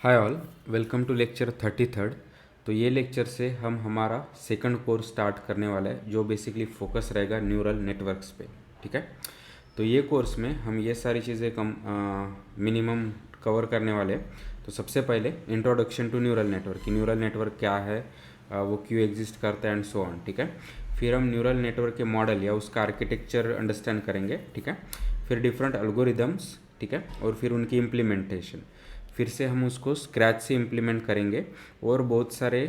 Hi all, welcome to lecture 33। तो ये lecture से हम हमारा सेकंड कोर्स स्टार्ट करने वाला है जो बेसिकली फोकस रहेगा न्यूरल नेटवर्क्स पे। ठीक है, तो ये कोर्स में हम ये सारी चीज़ें मिनिमम कवर करने वाले हैं। तो सबसे पहले इंट्रोडक्शन टू न्यूरल नेटवर्क कि न्यूरल नेटवर्क क्या है, वो क्यों एग्जिस्ट करता है एंड सो ऑन। ठीक है, फिर हम न्यूरल नेटवर्क के मॉडल या उसका आर्किटेक्चर अंडरस्टैंड करेंगे। ठीक है, फिर डिफरेंट एल्गोरिदम्स, ठीक है, और फिर उनकी इम्प्लीमेंटेशन, फिर से हम उसको स्क्रैच से इम्प्लीमेंट करेंगे। और बहुत सारे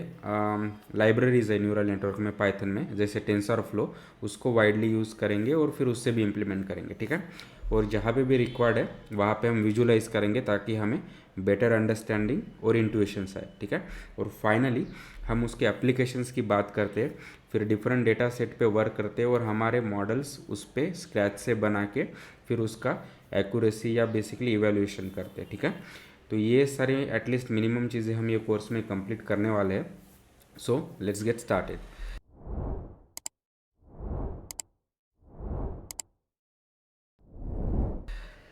लाइब्रेरीज है न्यूरल नेटवर्क में पाइथन में, जैसे टेंसर फ्लो, उसको वाइडली यूज़ करेंगे और फिर उससे भी इम्प्लीमेंट करेंगे। ठीक है, और जहाँ पे भी रिक्वायर्ड है वहाँ पे हम विजुलाइज करेंगे ताकि हमें बेटर अंडरस्टैंडिंग और इंट्यूशंस आए। ठीक है, और फाइनली हम उसके एप्लीकेशंस की बात करते हैं, फिर डिफरेंट डेटा सेट पे वर्क करते हैं और हमारे मॉडल्स उस पर स्क्रैच से बना के फिर उसका एक्यूरेसी या बेसिकली इवेल्यूएशन करते हैं। ठीक है, तो ये सारे एटलीस्ट मिनिमम चीज़ें हम ये कोर्स में कंप्लीट करने वाले हैं। So let's get started.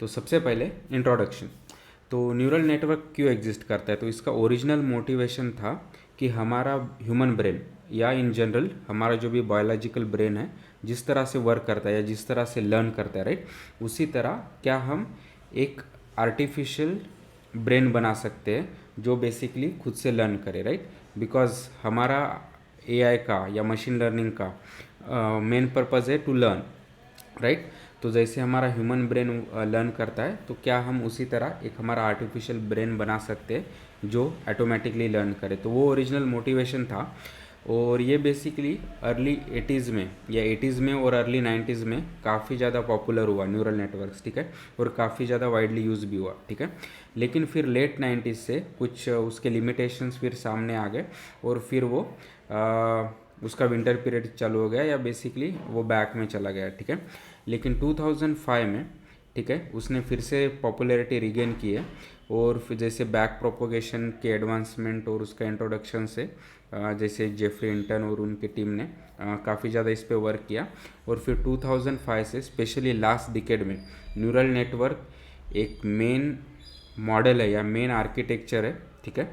तो सबसे पहले इंट्रोडक्शन। तो न्यूरल नेटवर्क क्यों एग्जिस्ट करता है, तो इसका ओरिजिनल मोटिवेशन था कि हमारा ह्यूमन ब्रेन या इन जनरल हमारा जो भी बायोलॉजिकल ब्रेन है, जिस तरह से वर्क करता है या जिस तरह से लर्न करता है, राइट, उसी तरह क्या हम एक आर्टिफिशियल ब्रेन बना सकते हैं जो बेसिकली खुद से लर्न करे, राइट। बिकॉज हमारा एआई का या मशीन लर्निंग का मेन पर्पज़ है टू लर्न, राइट। तो जैसे हमारा ह्यूमन ब्रेन लर्न करता है, तो क्या हम उसी तरह एक हमारा आर्टिफिशियल ब्रेन बना सकते हैं जो ऑटोमेटिकली लर्न करे। तो वो ओरिजिनल मोटिवेशन था। और ये बेसिकली अर्ली 80s में या 80s में और अर्ली 90s में काफ़ी ज़्यादा पॉपुलर हुआ न्यूरल नेटवर्क्स। ठीक है, और काफ़ी ज़्यादा वाइडली यूज़ भी हुआ। ठीक है, लेकिन फिर लेट 90s से कुछ उसके लिमिटेशंस फिर सामने आ गए और फिर वो उसका विंटर पीरियड चालू हो गया या बेसिकली वो बैक में चला गया। ठीक है, लेकिन 2005 में, ठीक है, उसने फिर से पॉपुलैरिटी रिगेन की है। और फिर जैसे बैक प्रोपोगेशन के एडवांसमेंट और उसका इंट्रोडक्शन से जैसे जेफरी हिंटन और उनकी टीम ने काफ़ी ज़्यादा इस पे वर्क किया। और फिर 2005 से स्पेशली लास्ट डिकेड में न्यूरल नेटवर्क एक मेन मॉडल है या मेन आर्किटेक्चर है, ठीक है,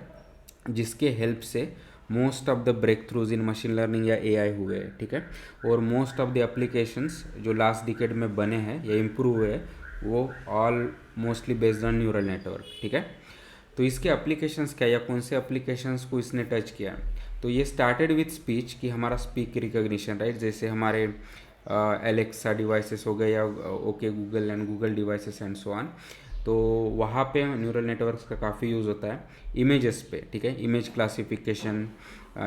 जिसके हेल्प से most of the breakthroughs in machine learning या एआई हुए हैं। ठीक है, और मोस्ट ऑफ द एप्लीकेशंस जो लास्ट डिकेड में बने हैं या इम्प्रूव हुए हैं, वो all mostly based on neural network. ठीक है, तो इसके एप्लीकेशंस क्या या कौन से एप्लीकेशंस को इसने टच किया, तो ये स्टार्टेड विथ स्पीच कि हमारा स्पीक रिकॉग्निशन, राइट, जैसे हमारे एलेक्सा डिवाइसेस हो गए या okay Google and Google devices and so on. तो वहाँ पे न्यूरल नेटवर्क्स का काफ़ी यूज़ होता है इमेजेस पे। ठीक है, इमेज क्लासिफिकेशन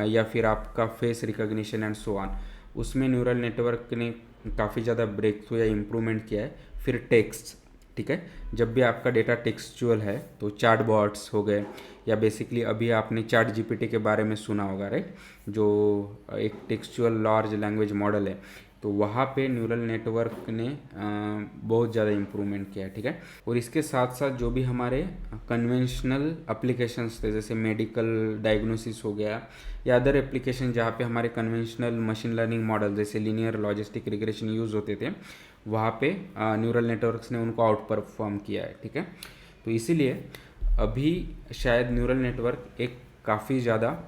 या फिर आपका face recognition and so on, उसमें न्यूरल नेटवर्क ने काफ़ी ज़्यादा ब्रेक थ्रू या इम्प्रूवमेंट किया है। फिर टेक्स्ट, ठीक है, जब भी आपका डेटा टेक्सचुअल है तो चैट बॉट्स हो गए या बेसिकली अभी आपने चैट जीपीटी के बारे में सुना होगा, राइट, जो एक टेक्सचुअल लार्ज लैंग्वेज मॉडल है। तो वहाँ पे न्यूरल नेटवर्क ने बहुत ज़्यादा इम्प्रूवमेंट किया है। ठीक है, और इसके साथ साथ जो भी हमारे कन्वेंशनल एप्लीकेशंस थे, जैसे मेडिकल डायग्नोसिस हो गया या अदर एप्लीकेशन जहाँ पे हमारे कन्वेंशनल मशीन लर्निंग मॉडल जैसे लीनियर लॉजिस्टिक रिग्रेशन यूज़ होते थे, वहाँ पे न्यूरल नेटवर्क्स ने उनको आउट परफॉर्म किया है। ठीक है, तो इसीलिए अभी शायद न्यूरल नेटवर्क एक काफ़ी ज़्यादा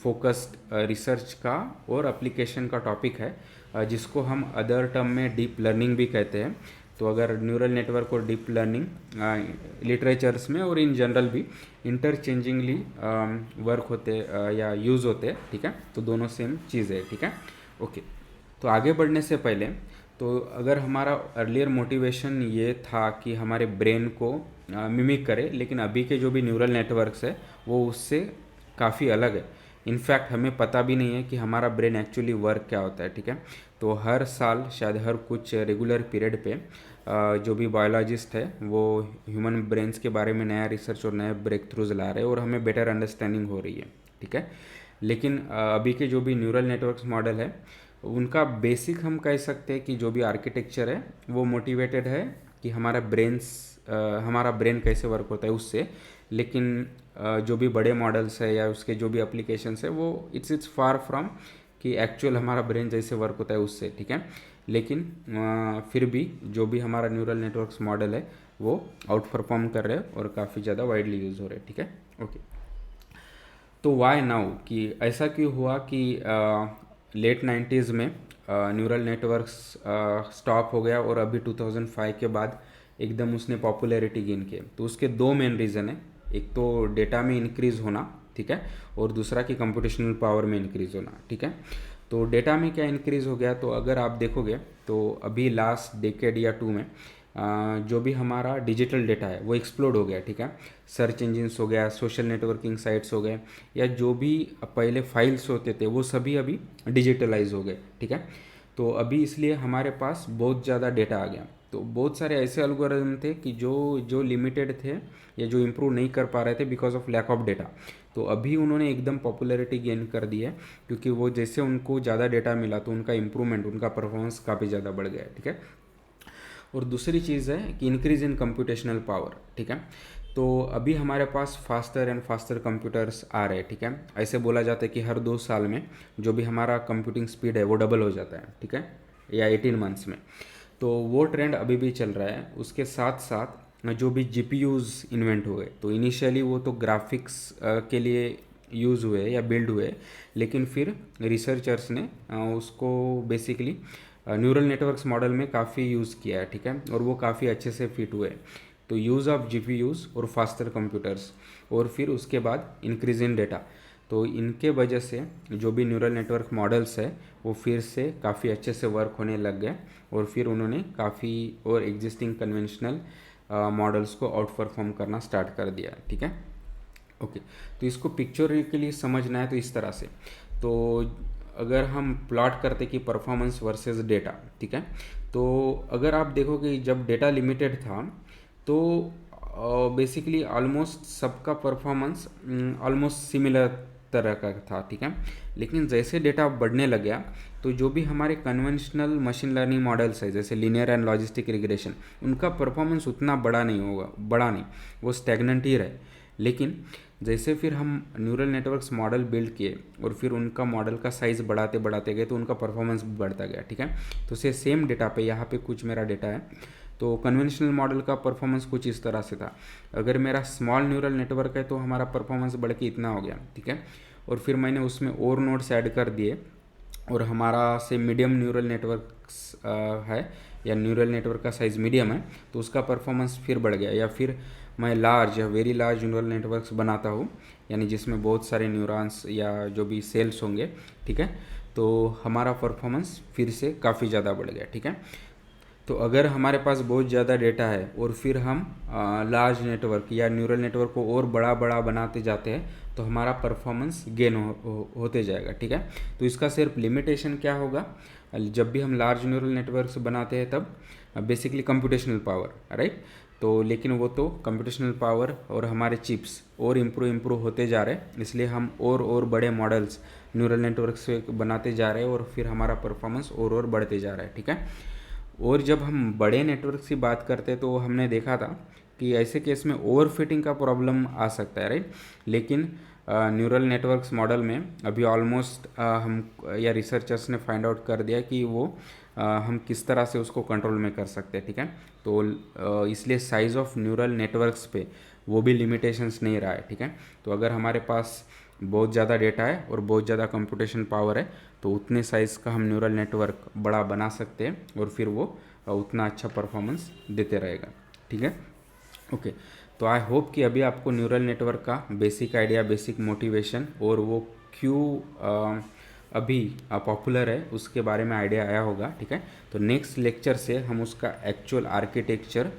फोकस्ड रिसर्च का और एप्लीकेशन का टॉपिक है, जिसको हम अदर टर्म में डीप लर्निंग भी कहते हैं। तो अगर न्यूरल नेटवर्क और डीप लर्निंग लिटरेचर्स में और इन जनरल भी इंटरचेंजिंगली वर्क होते या यूज़ होते, ठीक है, तो दोनों सेम चीज़ है। ठीक है, ओके। तो आगे बढ़ने से पहले, तो अगर हमारा अर्लियर मोटिवेशन ये था कि हमारे ब्रेन को मिमिक करे, लेकिन अभी के जो भी न्यूरल नेटवर्क्स है वो उससे काफ़ी अलग है। इनफैक्ट हमें पता भी नहीं है कि हमारा ब्रेन एक्चुअली वर्क क्या होता है। ठीक है, तो हर साल शायद हर कुछ रेगुलर पीरियड पे जो भी बायोलॉजिस्ट है वो ह्यूमन ब्रेन्स के बारे में नया रिसर्च और नए ब्रेक थ्रूज ला रहे हैं और हमें बेटर अंडरस्टैंडिंग हो रही है। ठीक है, लेकिन अभी के जो भी न्यूरल नेटवर्क्स मॉडल है उनका बेसिक हम कह सकते हैं कि जो भी आर्किटेक्चर है वो मोटिवेटेड है कि हमारा ब्रेन कैसे वर्क होता है उससे। लेकिन जो भी बड़े मॉडल्स है या उसके जो भी एप्लीकेशंस है वो इट्स फार फ्रॉम कि एक्चुअल हमारा ब्रेन जैसे वर्क होता है उससे। ठीक है, लेकिन फिर भी जो भी हमारा न्यूरल नेटवर्क्स मॉडल है वो आउट परफॉर्म कर रहे हैं और काफ़ी ज़्यादा वाइडली यूज़ हो रहे हैं, ठीक है। ओके, तो वाई नाउ कि ऐसा क्यों हुआ कि लेट 90s में न्यूरल नेटवर्क्स स्टॉप हो गया और अभी 2005 के बाद एकदम उसने पॉपुलैरिटी गेन किया। तो उसके दो मेन रीज़न है, एक तो डेटा में इंक्रीज़ होना, ठीक है, और दूसरा कि कंप्यूटेशनल पावर में इंक्रीज़ होना, ठीक है। तो डेटा में क्या इंक्रीज़ हो गया, तो अगर आप देखोगे तो अभी लास्ट डेकेड या टू में जो भी हमारा डिजिटल डेटा है वो एक्सप्लोड हो गया, ठीक है। सर्च इंजिन्स हो गया, सोशल नेटवर्किंग साइट्स हो गए, या जो भी पहले फाइल्स होते थे वो सभी अभी डिजिटलाइज हो गए, ठीक है। तो अभी इसलिए हमारे पास बहुत ज़्यादा डेटा आ गया। तो बहुत सारे ऐसे एल्गोरिथम थे कि जो जो लिमिटेड थे या जो इम्प्रूव नहीं कर पा रहे थे because of lack of data. तो अभी उन्होंने एकदम पॉपुलैरिटी गेन कर दी है, क्योंकि वो जैसे उनको ज़्यादा डेटा मिला तो उनका इम्प्रूवमेंट, उनका परफॉर्मेंस काफ़ी ज़्यादा बढ़ गया है, ठीक है। और दूसरी चीज़ है कि इंक्रीज इन कंप्यूटेशनल पावर, ठीक है। तो अभी हमारे पास फास्टर एंड फास्टर कंप्यूटर्स आ रहे हैं, ठीक है। ऐसे बोला जाता है कि हर 2 साल में जो भी हमारा कंप्यूटिंग स्पीड है वो डबल हो जाता है, ठीक है, या 18 मंथ्स में। तो वो ट्रेंड अभी भी चल रहा है। उसके साथ साथ जो भी GPUs इन्वेंट हुए, तो इनिशियली वो तो ग्राफिक्स के लिए यूज़ हुए या बिल्ड हुए, लेकिन फिर रिसर्चर्स ने उसको बेसिकली न्यूरल नेटवर्क्स मॉडल में काफ़ी यूज़ किया है, ठीक है, और वो काफ़ी अच्छे से फिट हुए। तो यूज़ ऑफ GPUs और फास्टर कंप्यूटर्स और फिर उसके बाद इंक्रीज इन डेटा, तो इनके वजह से जो भी न्यूरल नेटवर्क मॉडल्स है वो फिर से काफ़ी अच्छे से वर्क होने लग गए, और फिर उन्होंने काफ़ी और एग्जिस्टिंग कन्वेंशनल मॉडल्स को आउट परफॉर्म करना स्टार्ट कर दिया, ठीक है। ओके, तो इसको पिक्चरिकली समझना है तो इस तरह से, तो अगर हम प्लॉट करते कि परफॉर्मेंस वर्सेस डेटा, ठीक है, तो अगर आप देखोगे जब डेटा लिमिटेड था तो बेसिकली ऑलमोस्ट सबका परफॉर्मेंस ऑलमोस्ट सिमिलर तरह का था, ठीक है। लेकिन जैसे डेटा बढ़ने लग गया तो जो भी हमारे कन्वेंशनल मशीन लर्निंग मॉडल्स है जैसे लीनियर एंड लॉजिस्टिक रिग्रेशन, उनका परफॉर्मेंस उतना बढ़ा नहीं, वो स्टैग्नेंट ही रहे। लेकिन जैसे फिर हम न्यूरल नेटवर्क्स मॉडल बिल्ड किए और फिर उनका मॉडल का साइज़ बढ़ाते बढ़ाते गए तो उनका परफॉर्मेंस बढ़ता गया, ठीक है। तो सेम डेटा पे, यहाँ पे कुछ मेरा डेटा है, तो कन्वेंशनल मॉडल का परफॉर्मेंस कुछ इस तरह से था। अगर मेरा स्मॉल न्यूरल नेटवर्क है तो हमारा परफॉर्मेंस बढ़ के इतना हो गया, ठीक है। और फिर मैंने उसमें और नोड्स ऐड कर दिए और हमारा से मीडियम न्यूरल नेटवर्क्स है या न्यूरल नेटवर्क का साइज़ मीडियम है तो उसका परफॉर्मेंस फिर बढ़ गया। या फिर मैं लार्ज या वेरी लार्ज न्यूरल नेटवर्क्स बनाता हूँ, यानी जिसमें बहुत सारे न्यूरॉन्स या जो भी सेल्स होंगे, ठीक है, तो हमारा परफॉर्मेंस फिर से काफ़ी ज़्यादा बढ़ गया, ठीक है। तो अगर हमारे पास बहुत ज़्यादा डेटा है और फिर हम लार्ज नेटवर्क या न्यूरल नेटवर्क को और बड़ा बड़ा बनाते जाते हैं तो हमारा परफॉर्मेंस गेन होते जाएगा, ठीक है। तो इसका सिर्फ लिमिटेशन क्या होगा, जब भी हम लार्ज न्यूरल नेटवर्क्स बनाते हैं तब बेसिकली कंप्यूटेशनल पावर, राइट। तो लेकिन वो तो कंप्यूटेशनल पावर और हमारे चिप्स और इम्प्रूव होते जा रहे हैं, इसलिए हम और बड़े मॉडल्स न्यूरल नेटवर्क से बनाते जा रहे हैं और फिर हमारा परफॉर्मेंस और बढ़ते जा रहा है, ठीक है। और जब हम बड़े नेटवर्क की बात करते हैं तो हमने देखा था कि ऐसे केस में ओवरफिटिंग का प्रॉब्लम आ सकता है, राइट। लेकिन न्यूरल नेटवर्क्स मॉडल में अभी ऑलमोस्ट हम या रिसर्चर्स ने फाइंड आउट कर दिया कि वो हम किस तरह से उसको कंट्रोल में कर सकते हैं, ठीक है। तो इसलिए साइज़ ऑफ न्यूरल नेटवर्क्स पे वो भी लिमिटेशंस नहीं रहा है, ठीक है। तो अगर हमारे पास बहुत ज़्यादा डेटा है और बहुत ज़्यादा कंप्यूटेशन पावर है तो उतने साइज़ का हम न्यूरल नेटवर्क बड़ा बना सकते हैं और फिर वो उतना अच्छा परफॉर्मेंस देते रहेगा, ठीक है। ओके, तो आई होप कि अभी आपको न्यूरल नेटवर्क का बेसिक आइडिया, बेसिक मोटिवेशन और वो क्यों अभी पॉपुलर है उसके बारे में आइडिया आया होगा, ठीक है। तो नेक्स्ट लेक्चर से हम उसका एक्चुअल आर्किटेक्चर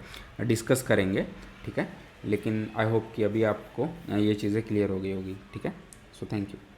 डिस्कस करेंगे, ठीक है। लेकिन आई होप कि अभी आपको ये चीज़ें क्लियर हो गई होगी, ठीक है। So thank you.